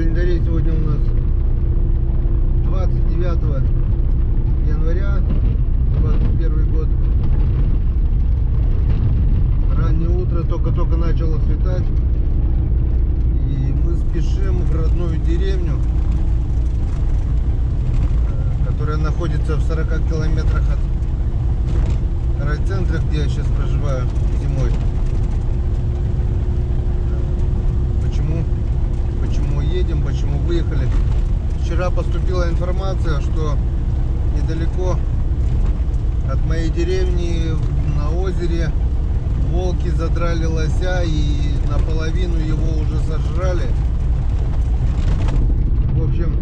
календаре сегодня у нас 29 января 21 год. Раннее утро, только-только начало светать. И мы спешим в родную деревню, которая находится в 40 километрах от райцентра, где я сейчас проживаю зимой. Почему едем, почему выехали? Вчера поступила информация, что недалеко от моей деревни на озере волки задрали лося и наполовину его уже сожрали. В общем,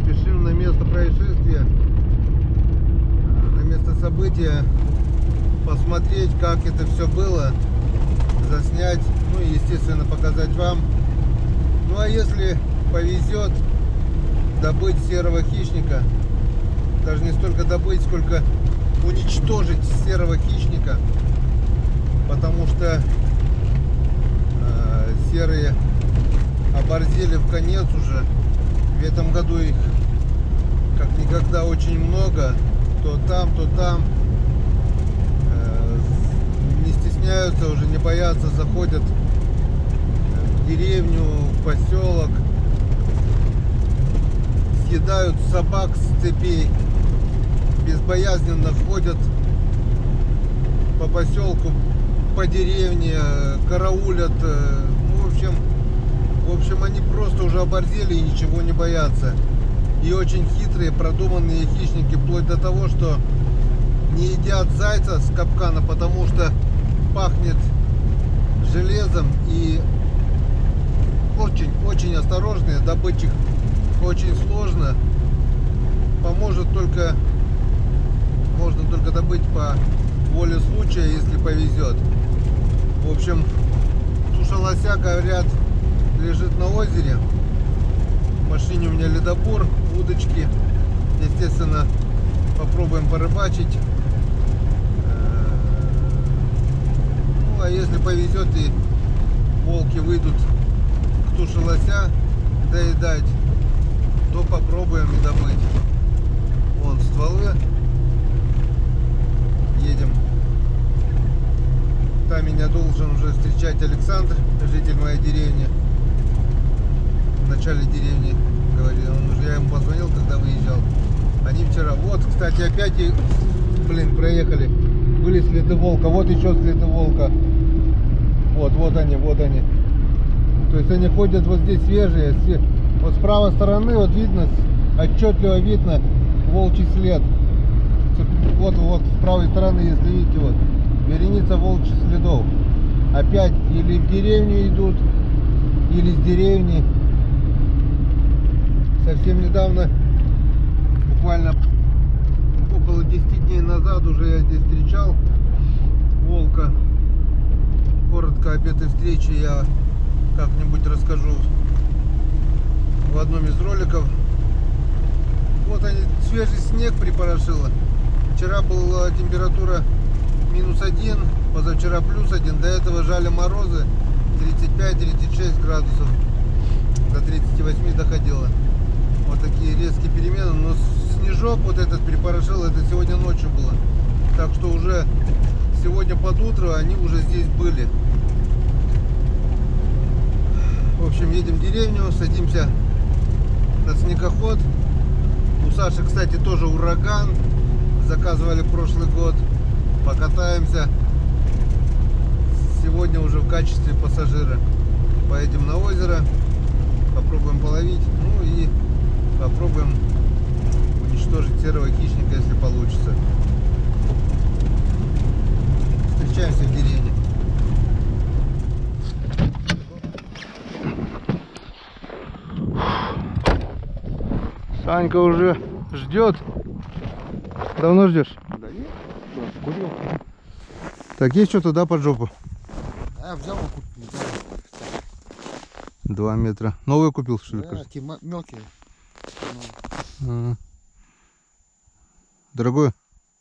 спешим на место происшествия, на место события, посмотреть, как это все было, заснять, ну и естественно показать вам. Ну а если повезет, добыть серого хищника, даже не столько добыть, сколько уничтожить серого хищника, потому что серые оборзели в конец уже. В этом году их как никогда очень много, то там, не стесняются, уже не боятся, заходят в деревню, в поселок, съедают собак с цепей, безбоязненно ходят по поселку, по деревне, караулят. В общем, они просто уже оборзели и ничего не боятся. И очень хитрые, продуманные хищники, вплоть до того, что не едят зайца с капкана, потому что пахнет железом, и очень осторожные, добыть их очень сложно. Можно только добыть по воле случая, если повезет. В общем, туша лося, говорят, лежит на озере. В машине у меня ледобур, удочки. Естественно, попробуем порыбачить. Ну, а если повезет и волки выйдут к туше лося доедать, то попробуем и добыть. Вон стволы. Едем. Там меня должен уже встречать Александр, житель моей деревни. В начале деревни, говорил, я ему позвонил, когда выезжал. Они вчера, вот, кстати, опять, проехали. Были следы волка, вот еще следы волка. Вот они. То есть они ходят вот здесь свежие. Вот с правой стороны, вот видно, отчетливо видно волчий след. Вот с правой стороны, если видите, вот вереница волчьих следов. Опять или в деревню идут, или с деревни. Совсем недавно, буквально около 10 дней назад, уже я здесь встречал волка. Коротко об этой встрече я как-нибудь расскажу в одном из роликов. Вот они, свежий снег припорошило. Вчера была температура -1, позавчера +1. До этого жали морозы 35-36 градусов. До 38 доходило. Вот такие резкие перемены. Но снежок вот этот припорошил, это сегодня ночью было. Так что уже сегодня под утро они уже здесь были. В общем, едем в деревню, садимся на снегоход. У Саши, кстати, тоже ураган. Заказывали прошлый год. Покатаемся. Сегодня уже в качестве пассажира. Поедем на озеро. Попробуем половить. Ну и попробуем уничтожить серого хищника, если получится. Встречаемся в деревне. Санька уже ждет. Давно ждешь? Да нет, курил. Так, есть что-то, да, под жопу? А, взял 2 метра. Новую купил, что ли? Да, такие мелкие. Дорогой?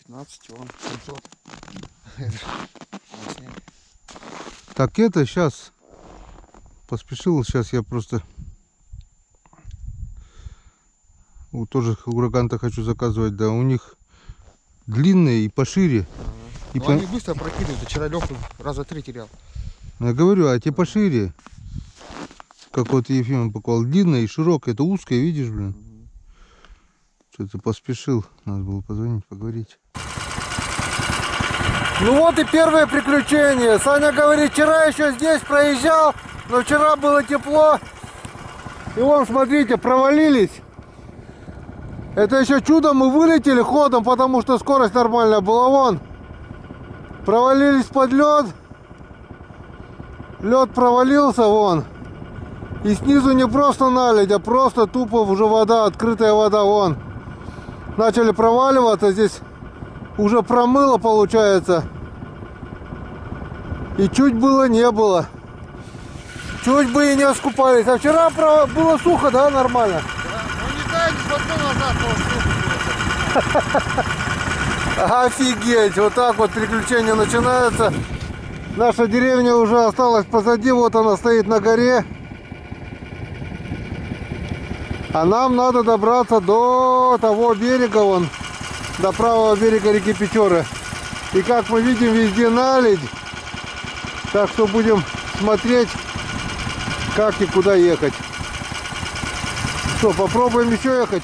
15, вон, 700. Так, это сейчас поспешил, сейчас я просто Тоже ураган-то хочу заказывать, да. У них длинные и пошире. И Но они быстро прокидывают. Вчера Леху раза 3 терял. Я говорю, а те пошире. Как вот Ефим показал, длинная и широкая. Это узкая, видишь, блин. Что-то поспешил. Надо было позвонить, поговорить. Ну вот и первое приключение. Саня говорит, вчера еще здесь проезжал, но вчера было тепло. И вон, смотрите, провалились. Это еще чудом мы вылетели ходом, потому что скорость нормальная была. Вон, провалились под лед. Лед провалился, вон. И снизу не просто наледь, а просто тупо уже вода, открытая вода, вон. Начали проваливаться, здесь уже промыло, получается. И чуть было не было. Чуть бы и не искупались. А вчера было сухо, да, нормально? Да, ну не назад, было. Офигеть, вот так вот приключения начинаются. Наша деревня уже осталась позади, вот она стоит на горе. А нам надо добраться до того берега, вон, до правого берега реки Печоры. И как мы видим, везде наледь. Так что будем смотреть, как и куда ехать. Что, попробуем еще ехать?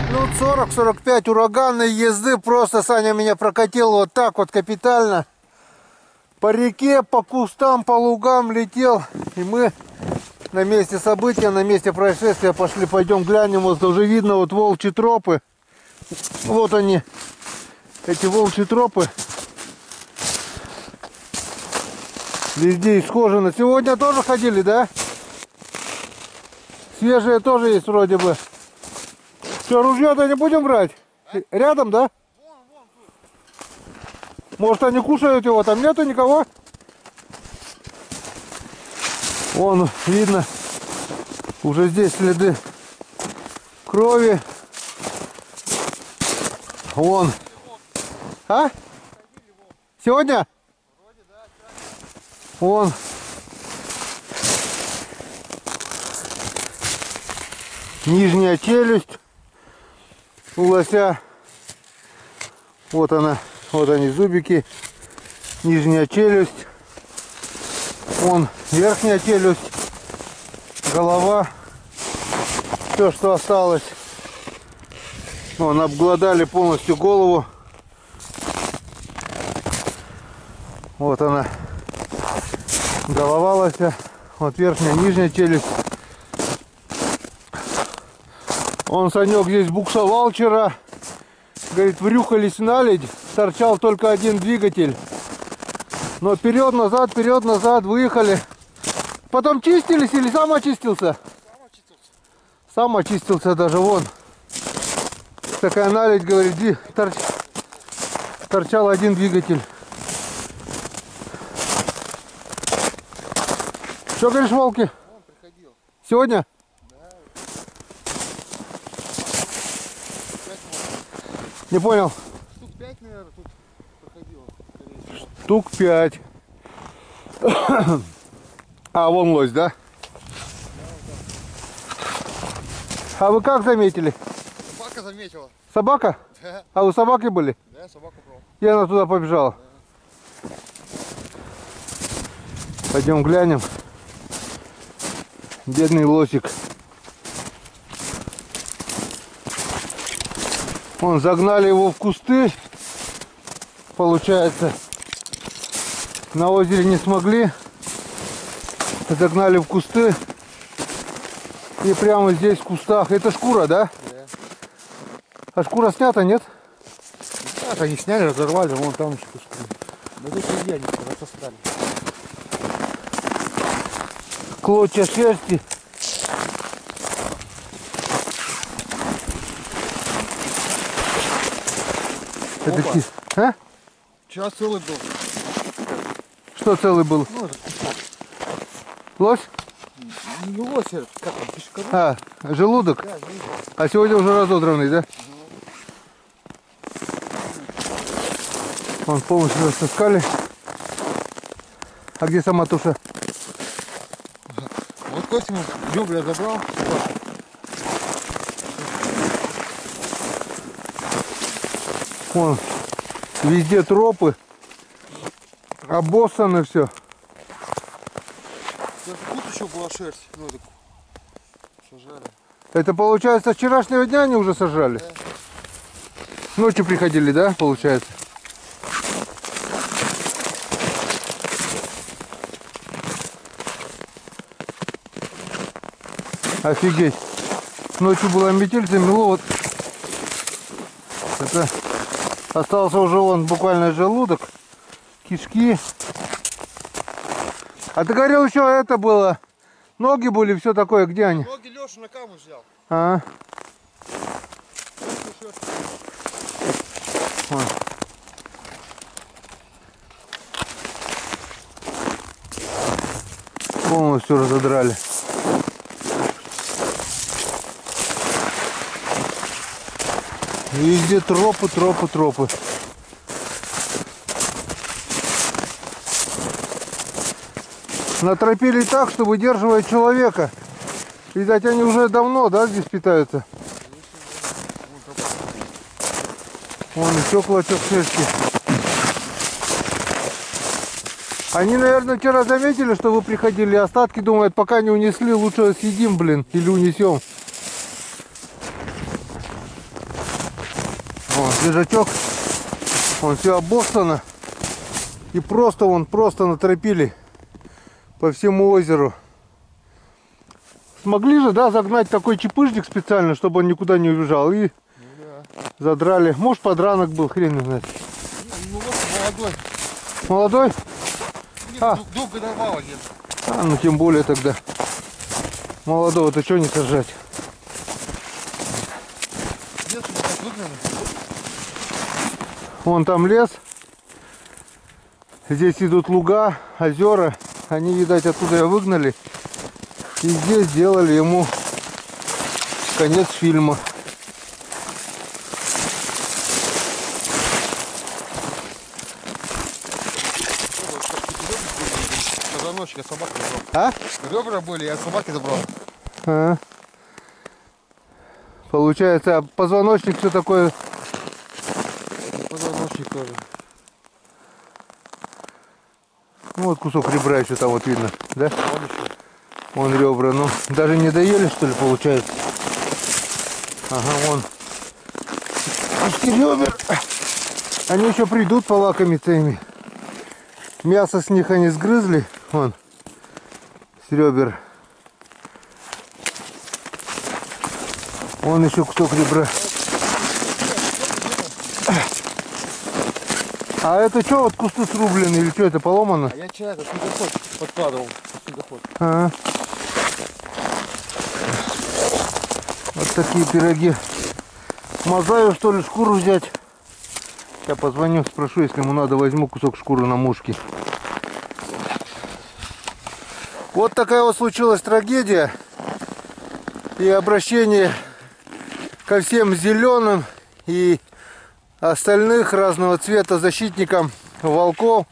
Минут 40-45 ураганной езды. Просто Саня меня прокатил вот так вот капитально. По реке, по кустам, по лугам летел. И мы на месте события, на месте происшествия пошли. Пойдем глянем. Вот уже видно вот волчьи тропы. Вот они. Эти волчьи тропы. Везде исхожено. Сегодня тоже ходили, да? Свежие тоже есть вроде бы. Что, ружье-то не будем брать? Рядом, да? Может, они кушают его, там нету никого? Вон, видно, уже здесь следы крови. Вон. А? Сегодня? Вон. Нижняя челюсть у лося. Вот она. Вот они, зубики. Нижняя челюсть. Вон верхняя челюсть. Голова. Все, что осталось. Вон, обглодали полностью голову. Вот она. Голова лося. Вот верхняя, нижняя челюсть. Он, Санек, здесь буксовал вчера. Говорит, врюхались в наледь. Торчал только один двигатель. Но вперед, назад, выехали. Потом чистились или сам очистился? Сам очистился даже, вон. Такая наледь, говорит, торчал один двигатель. Что говоришь, волки? Сегодня? Не понял. Штук 5, наверное, тут проходило. Штук 5. А, вон лось, да? А вы как заметили? Собака заметила. Собака? Да. А вы собаки были? Да, собака брал. И она туда побежала. Да. Пойдем глянем. Бедный лосик. Вон, загнали его в кусты. Получается, на озере не смогли. Загнали в кусты. И прямо здесь в кустах. Это шкура, да? Да. А шкура снята, нет? Так, они сняли, разорвали, вон там еще куски. Да тут нельзя, они рассосали. Клочья шерсти. Это Опа. А? Вчера целый был. Что целый был? Ну, этот кусок. Лось? Не лось, а как он, пешкару? А, желудок? Да, желудок. А сегодня уже разодранный, да? Вон полностью растаскали. А где сама туша? Вот кость ему ребра забрал. Вон, везде тропы. Обоссано все. Тут еще была шерсть. Ну, так сажали. Это получается с вчерашнего дня они уже сажали? Да. Ночью приходили, да, получается? Офигеть. Ночью была метель, замело. Вот. Это остался уже вон буквально желудок, кишки. А ты говорил, еще это было. Ноги были, все такое. Где они? Ноги Леша на каму взял. А. Вон. Полностью разодрали. Везде тропы, тропы, тропы. Натропили так, что выдерживает человека. Видать, они уже давно, да, здесь питаются. Вон еще клочок шерсти. Они, наверное, вчера заметили, что вы приходили. Остатки думают, пока не унесли, лучше съедим, блин, или унесем. Вон, свежачок. Вон все обоссано. И просто натропили по всему озеру. Смогли же, да, загнать такой чепыжник специально, чтобы он никуда не убежал. И задрали. Может, подранок был, хрен не знает. Ну вот молодой. Молодой? Нет, А. двухгодовалый где-то. А, ну тем более тогда. Молодого-то что не сажать? Нет, так выгнали. Вон там лес. Здесь идут луга, озера. Они, видать, оттуда выгнали. И здесь сделали ему конец фильма. Позвоночник, я собаки забрал. А? Ребра были, я собаки забрал. А. Получается, позвоночник все такое. Позвоночник тоже. Ну вот кусок ребра еще там вот видно, да? Вон еще. Вон ребра, ну даже не доели, что ли, получается? Ага, вон. Куски ребер. Они еще придут полакомиться ими. Мясо с них они сгрызли. Вон. С ребер. Вон еще кусок ребра. А это что, вот кусты срублены или что, это поломано? А я чай, это снегоход подкладывал. Снегоход. Ага. Вот такие пироги. Мазаю, что ли, шкуру взять? Я позвоню, спрошу, если ему надо, возьму кусок шкуры на мушке. Вот такая вот случилась трагедия. И обращение ко всем зеленым и остальных разного цвета защитникам волков.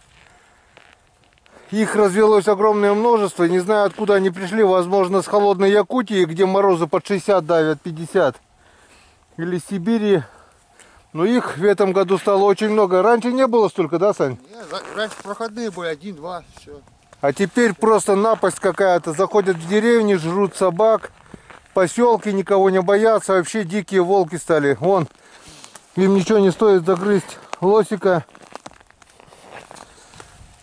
Их развелось огромное множество. Не знаю, откуда они пришли. Возможно, с холодной Якутии, где морозы под 60 давят, 50. Или Сибири. Но их в этом году стало очень много. Раньше не было столько, да, Сань? Раньше проходные были, 1-2, все. А теперь просто напасть какая-то. Заходят в деревни, жрут собак. Поселки никого не боятся. Вообще дикие волки стали. Вон. Им ничего не стоит загрызть лосика.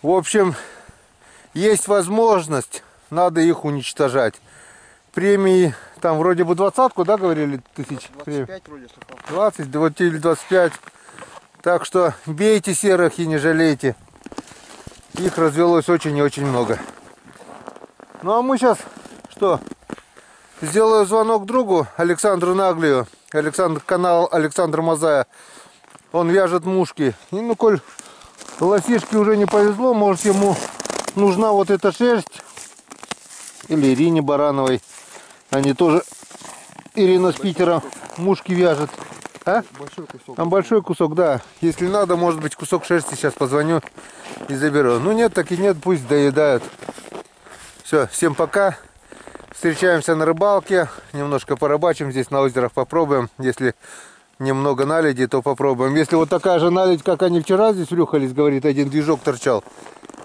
В общем, есть возможность. Надо их уничтожать. Премии там вроде бы 20-ку, да, говорили, тысяч? 25 вроде слыхал. 20, вот или 25 Так что бейте серых и не жалейте. Их развелось очень и очень много. Ну а мы сейчас что? Сделаю звонок другу Александру Наглию. Канал Александра Мазая. Он вяжет мушки. И ну коль лосишке уже не повезло, может ему нужна вот эта шерсть. Или Ирине Барановой. Они тоже, Ирина с Питера, мушки вяжет. А? Большой кусок. Там большой кусок, да. Если надо, может быть, кусок шерсти сейчас позвоню и заберу. Ну нет, так и нет, пусть доедают. Все, всем пока. Встречаемся на рыбалке. Немножко порыбачим здесь на озерах, попробуем. Если немного наледи, то попробуем. Если вот такая же наледь, как они вчера здесь рюхались, говорит, один движок торчал,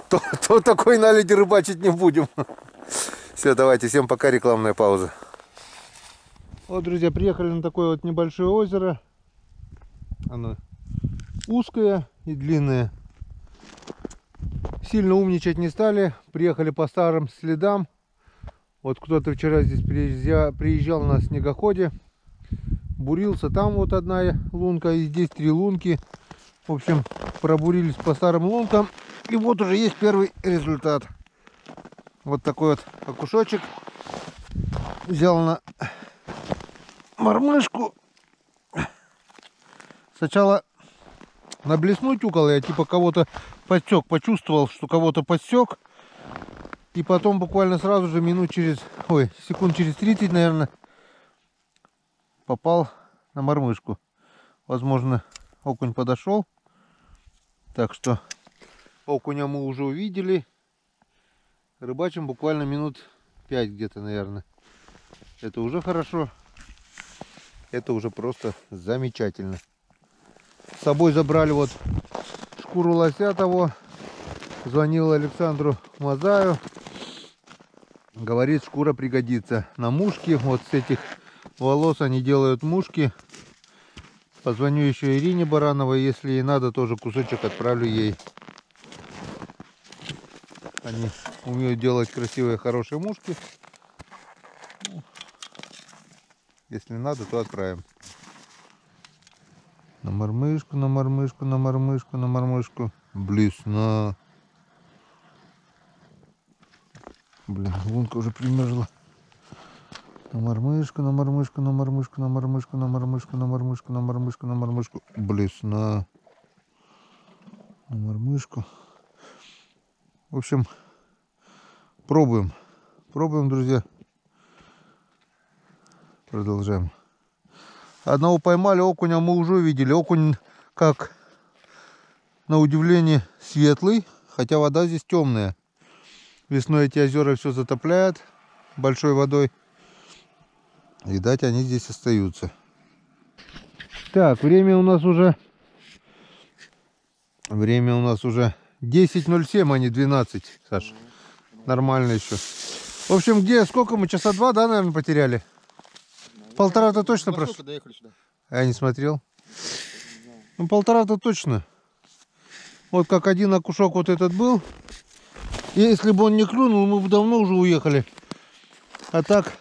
то такой наледи рыбачить не будем. Все, давайте, всем пока, рекламная пауза. Вот, друзья, приехали на такое вот небольшое озеро. Оно узкое и длинное. Сильно умничать не стали. Приехали по старым следам. Вот кто-то вчера здесь приезжал на снегоходе. Бурился. Там вот одна лунка, и здесь 3 лунки. В общем, пробурились по старым лункам. И вот уже есть первый результат. Вот такой вот окушочек. Взял на мормышку. Сначала на блесну тюкал, я типа кого-то подсек, почувствовал, что кого-то подсек. И потом буквально сразу же секунд через 30, наверное, попал на мормышку. Возможно, окунь подошел. Так что окуня мы уже увидели. Рыбачим буквально минут 5 где-то, наверное. Это уже хорошо. Это уже просто замечательно. С собой забрали вот шкуру лося того. Звонил Александру Мазаю. Говорит, шкура пригодится на мушки. Вот с этих волос они делают мушки. Позвоню еще Ирине Барановой. Если ей надо, тоже кусочек отправлю ей. Они умеют делать красивые, хорошие мушки. Если надо, то отправим. На мормышку, на мормышку, на мормышку, на мормышку. Блесна. Блин, лунка уже примерзла. На мормышку, на мормышку, на мормышку, на мормышку, на мормышку, на мормышку, на мормышку, на мормышку. Блесна. На мормышку. В общем, пробуем. Пробуем, друзья. Продолжаем. Одного поймали, окуня мы уже увидели. Окунь, как на удивление, светлый, хотя вода здесь темная. Весной эти озера все затопляют большой водой. Видать, они здесь остаются. Так, время у нас уже 10:07, а не 12, Саша. Нормально еще. В общем, сколько мы, часа 2, да, наверное, потеряли? Полтора-то точно прошло. Доехали сюда. Я не смотрел. Ну, полтора-то точно. Вот как один окушок вот этот был. И если бы он не клюнул, мы бы давно уже уехали. А так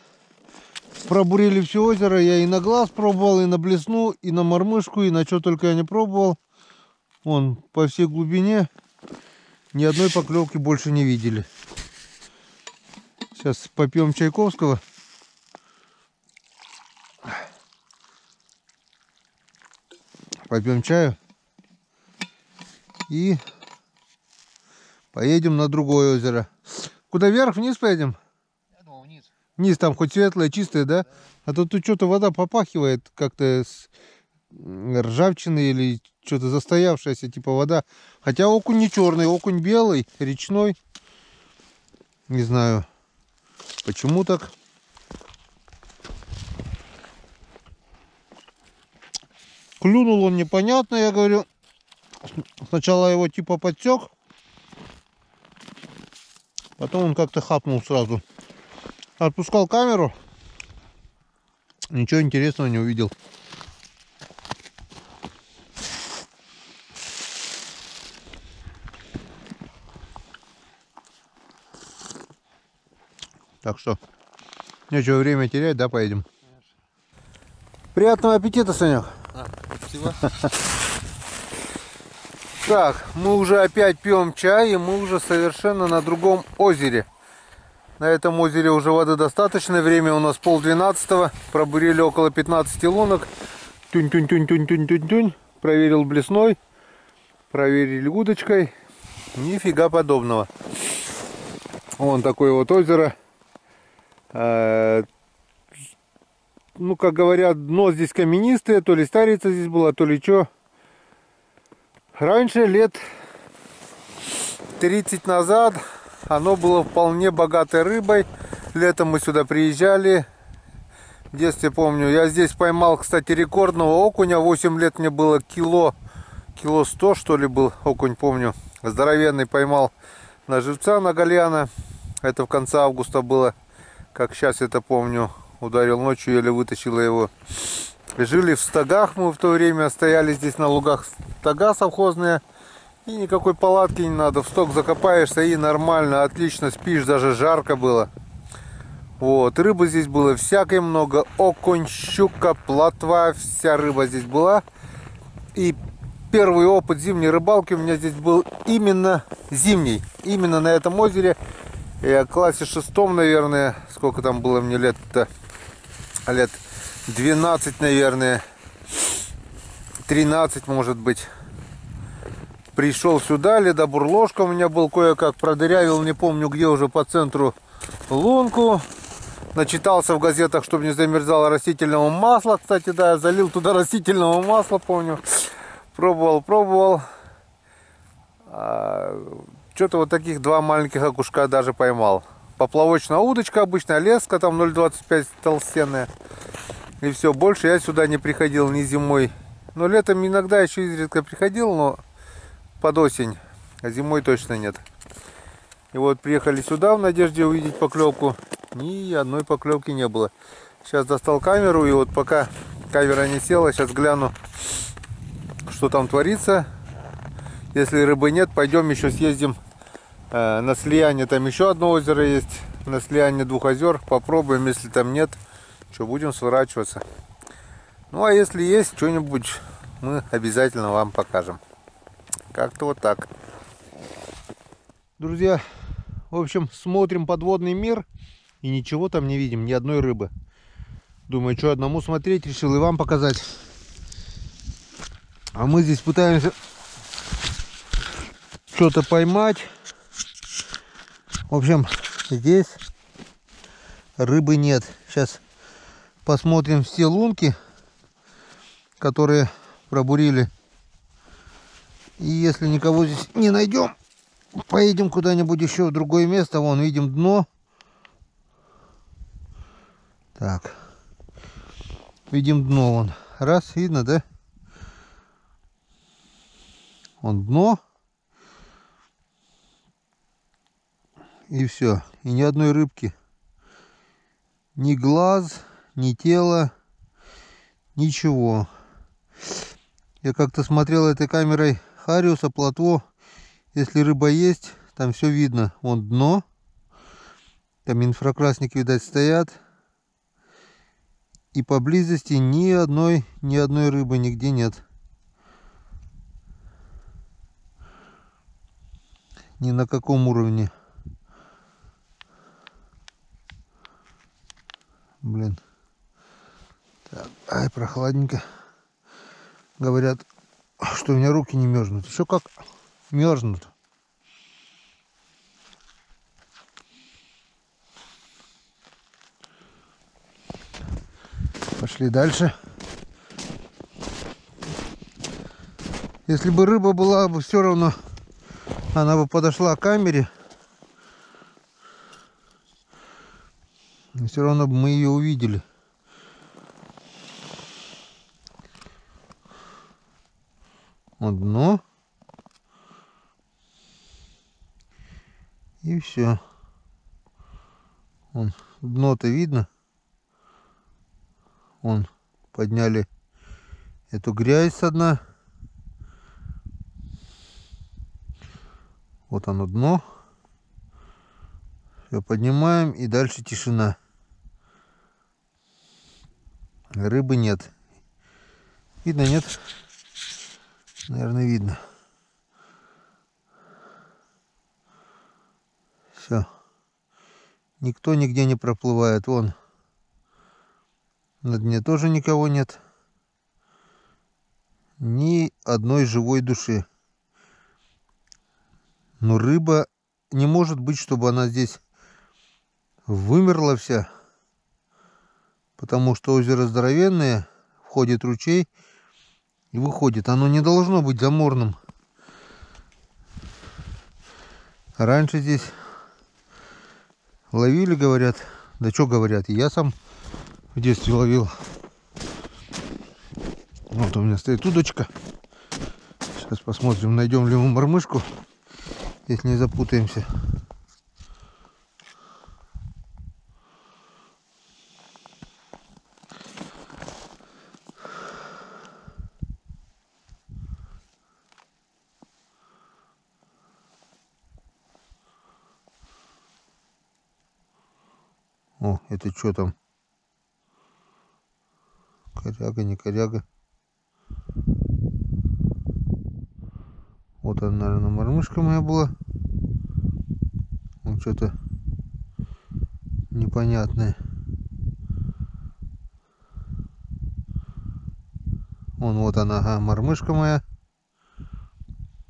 пробурили все озеро. Я и на глаз пробовал, и на блесну, и на мормышку, и на что только я не пробовал. Вон по всей глубине ни одной поклевки больше не видели. Сейчас попьем чайковского. Попьем чаю. И поедем на другое озеро. Куда, вверх, вниз поедем? Я думал, вниз. Вниз там хоть светлое, чистое, да? А то тут что-то вода попахивает как-то с ржавчиной или что-то застоявшееся, типа вода. Хотя окунь не черный, окунь белый, речной. Не знаю, почему так. Клюнул он непонятно, я говорю. Сначала его типа подсек. Потом он как-то хапнул сразу. Отпускал камеру. Ничего интересного не увидел. Так что нечего время терять, да, поедем. Приятного аппетита, Санек. Спасибо. Так, мы уже опять пьем чай, и мы уже совершенно на другом озере. На этом озере уже воды достаточно. Время у нас 10:30. Пробурили около 15 лунок. Тюнь-тюнь-тюнь-тюнь-тюнь-тюнь-тюнь. Проверил блесной. Проверили удочкой. Нифига подобного. Вон такое вот озеро. Ну, как говорят, дно здесь каменистое. То ли старица здесь была, то ли что. Раньше, лет 30 назад, оно было вполне богатой рыбой. Летом мы сюда приезжали. В детстве помню. Я здесь поймал, кстати, рекордного окуня. 8 лет мне было, кило 100, что ли, был окунь, помню. Здоровенный поймал на живца, на гальяна. Это в конце августа было. Как сейчас это помню. Ударил ночью, еле вытащила его. Жили в стогах мы в то время. Стояли здесь на лугах стога совхозные. И никакой палатки не надо. В стог закопаешься и нормально, отлично спишь. Даже жарко было. Вот, рыбы здесь было всякой много. Окунь, щука, плотва. Вся рыба здесь была. И первый опыт зимней рыбалки у меня здесь был именно зимний. Именно на этом озере. Я в классе 6, наверное. Сколько там было мне лет-то? Лет 12, наверное. 13, может быть. Пришел сюда. Ледобур-ложка у меня был кое-как. Продырявил, не помню где, уже по центру лунку. Начитался в газетах, чтобы не замерзало растительного масла. Кстати, да, я залил туда растительного масла, помню. Пробовал. Что-то вот таких 2 маленьких окушка даже поймал. Поплавочная удочка обычная, леска там 0,25 толстенная. И все, больше я сюда не приходил ни зимой. Но летом иногда еще изредка приходил, но под осень. А зимой точно нет. И вот приехали сюда в надежде увидеть поклевку. Ни одной поклевки не было. Сейчас достал камеру, и вот пока камера не села, сейчас гляну, что там творится. Если рыбы нет, пойдем еще съездим на слияние. Там еще одно озеро есть. На слияние 2 озер. Попробуем, если там нет, что, будем сворачиваться. Ну а если есть что-нибудь, мы обязательно вам покажем. Как-то вот так. Друзья, в общем, смотрим подводный мир. И ничего там не видим, ни одной рыбы. Думаю, что одному смотреть, решил и вам показать. А мы здесь пытаемся что-то поймать. В общем, здесь рыбы нет. Сейчас посмотрим все лунки, которые пробурили. И если никого здесь не найдем, поедем куда-нибудь еще в другое место. Вон, видим дно. Так. Видим дно вон. Раз, видно, да? Вон дно. И все. И ни одной рыбки. Ни глаз, ни тело. Ничего. Я как-то смотрел этой камерой хариуса, плотво. Если рыба есть, там все видно. Вон дно. Там инфракрасники, видать, стоят. И поблизости ни одной рыбы нигде нет. Ни на каком уровне. Блин. Так, ай, прохладненько. Говорят, что у меня руки не мерзнут. Еще как мерзнут. Пошли дальше. Если бы рыба была бы, все равно она бы подошла к камере. И все равно бы мы ее увидели. Вот дно. И все. Вон, дно-то видно. Вон, подняли эту грязь со дна. Вот оно дно. Все, поднимаем, и дальше тишина. Рыбы нет. Видно, нет? Наверное, видно. Все. Никто нигде не проплывает. Вон. На дне тоже никого нет. Ни одной живой души. Но рыба не может быть, чтобы она здесь вымерла вся. Потому что озеро здоровенное, входит ручей и выходит. Оно не должно быть заморным. Раньше здесь ловили, говорят. Да что говорят, я сам в детстве ловил. Вот у меня стоит удочка. Сейчас посмотрим, найдем ли мы мормышку, если не запутаемся. О, это что там? Коряга, не коряга. Вот она, наверное, мормышка моя была. Вот что-то непонятное. Вон, вот она, ага, мормышка моя.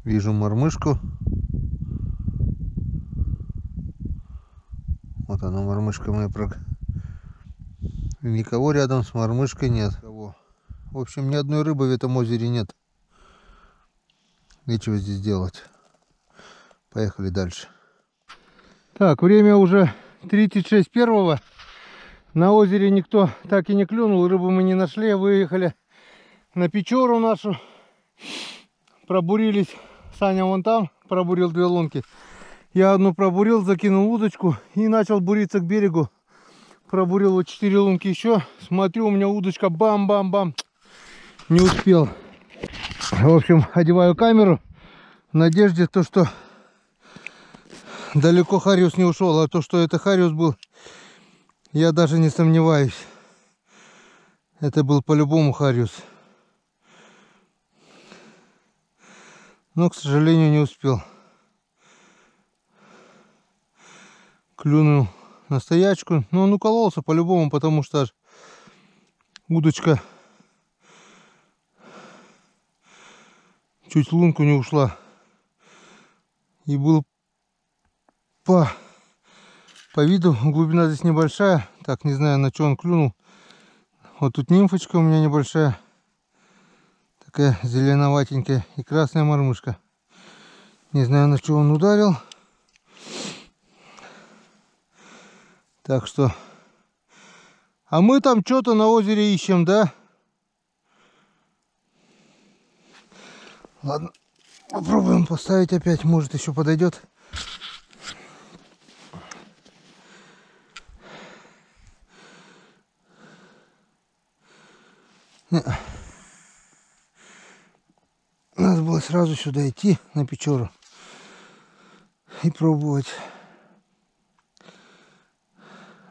Вижу мормышку. Вот она, мормышка моя. Никого рядом с мормышкой нет. В общем, ни одной рыбы в этом озере нет. Нечего здесь делать. Поехали дальше. Так, время уже 36 первого. На озере никто так и не клюнул. Рыбу мы не нашли. Выехали на Печору нашу. Пробурились. Саня вон там пробурил 2 лунки. Я одну пробурил, закинул удочку и начал буриться к берегу. Пробурил вот 4 лунки еще. Смотрю, у меня удочка бам-бам-бам. Не успел. В общем, одеваю камеру в надежде, то, что далеко хариус не ушел. А то, что это хариус был, я даже не сомневаюсь. Это был по-любому хариус. Но, к сожалению, не успел. Клюнул на стоячку. Но он укололся по-любому, потому что удочка чуть в лунку не ушла. И был по виду глубина здесь небольшая. Так, не знаю, на что он клюнул. Вот тут нимфочка у меня небольшая. Такая зеленоватенькая. И красная мормышка. Не знаю, на что он ударил. Так что... А мы там что-то на озере ищем, да? Ладно, попробуем поставить опять. Может, еще подойдет. Надо было сразу сюда идти, на Печору, и пробовать.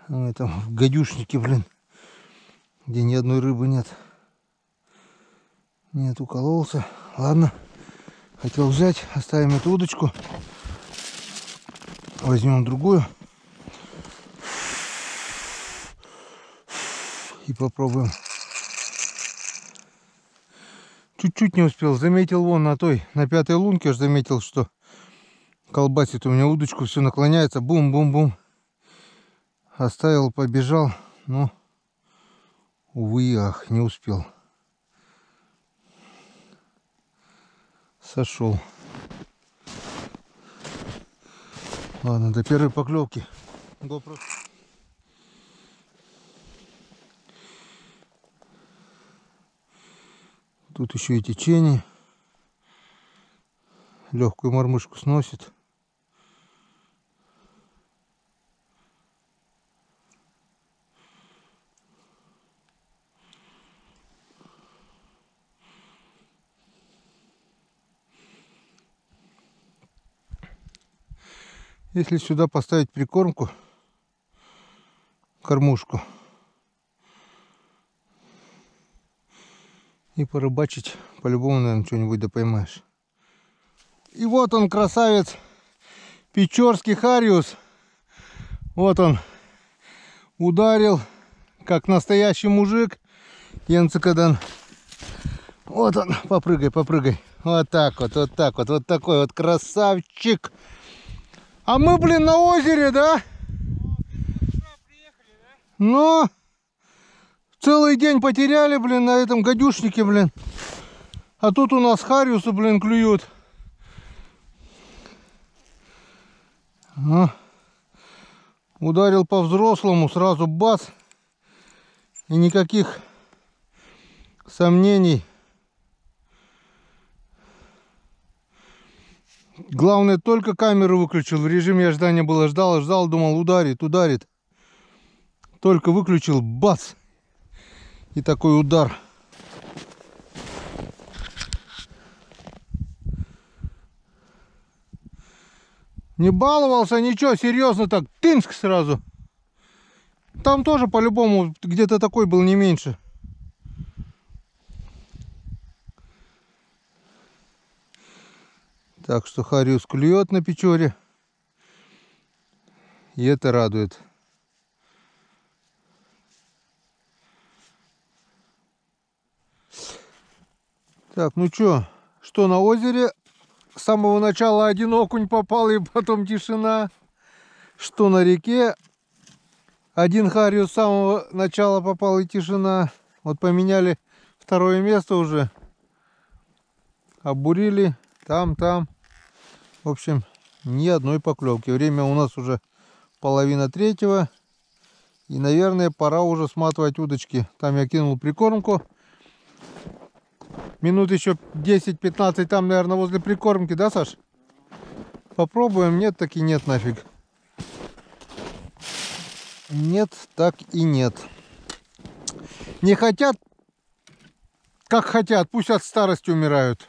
Мы там в гадюшнике, блин, где ни одной рыбы нет. Нет, укололся. Ладно, хотел взять, оставим эту удочку. Возьмем другую. И попробуем. Чуть-чуть не успел. Заметил вон на той, на 5-й лунке, аж заметил, что колбасит у меня удочку, все наклоняется. Бум-бум-бум. Оставил, побежал. Но, увы и ах, не успел. Сошел. Ладно, до первой поклевки. GoPro. Тут еще и течение. Легкую мормышку сносит. Если сюда поставить прикормку, кормушку, и порыбачить, по-любому, наверное, что-нибудь да поймаешь. И вот он, красавец, печорский хариус. Вот он ударил, как настоящий мужик. Янцикадан. Вот он, попрыгай, попрыгай. Вот так вот, вот так вот, вот такой вот красавчик. А мы, блин, на озере, да? Ну, целый день потеряли, блин, на этом гадюшнике, блин. А тут у нас хариусы, блин, клюют. Ударил по-взрослому, сразу бац. И никаких сомнений. Главное, только камеру выключил. В режиме ожидания было, ждал, ждал, думал, ударит, ударит. Только выключил, бац. И такой удар. Не баловался, ничего, серьезно так, тынск сразу. Там тоже по-любому где-то такой был, не меньше. Так что хариус клюет на Печоре. И это радует. Так, ну что на озере? С самого начала один окунь попал, и потом тишина. Что на реке? Один хариус с самого начала попал, и тишина. Вот поменяли второе место уже. Обурили. Там. В общем, ни одной поклевки. Время у нас уже 2:30. И, наверное, пора уже сматывать удочки. Там я кинул прикормку. Минут еще 10-15 там, наверное, возле прикормки, да, Саш? Попробуем. Нет, так и нет нафиг. Нет, так и нет. Не хотят, как хотят. Пусть от старости умирают.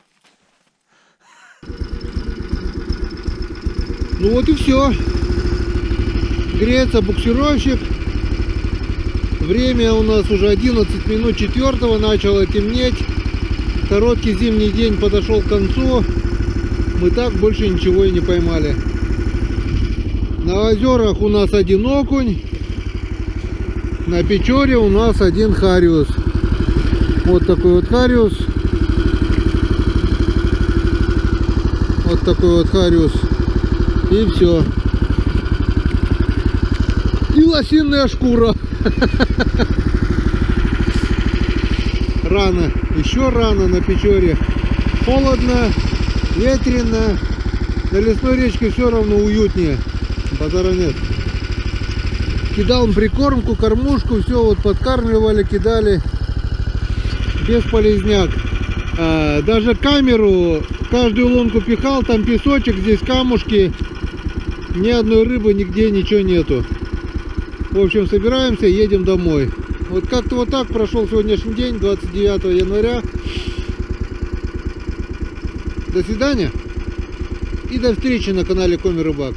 Ну вот и все. Греется буксировщик. Время у нас уже 11 минут 4-го. Начало темнеть. Короткий зимний день подошел к концу. Мы так больше ничего и не поймали. На озерах у нас один окунь. На Печоре у нас один хариус. Вот такой вот хариус. Вот такой вот хариус. И все. И лосиная шкура. Рано. Еще рано на Печоре. Холодно, ветрено. На лесной речке все равно уютнее. Базара нет. Кидал прикормку, кормушку, все вот подкармливали, кидали. Бесполезняк. Даже камеру, каждую лунку пихал, там песочек, здесь камушки. Ни одной рыбы, нигде ничего нету. В общем, собираемся, едем домой. Вот как-то вот так прошел сегодняшний день, 29 января. До свидания и до встречи на канале Коми Рыбак.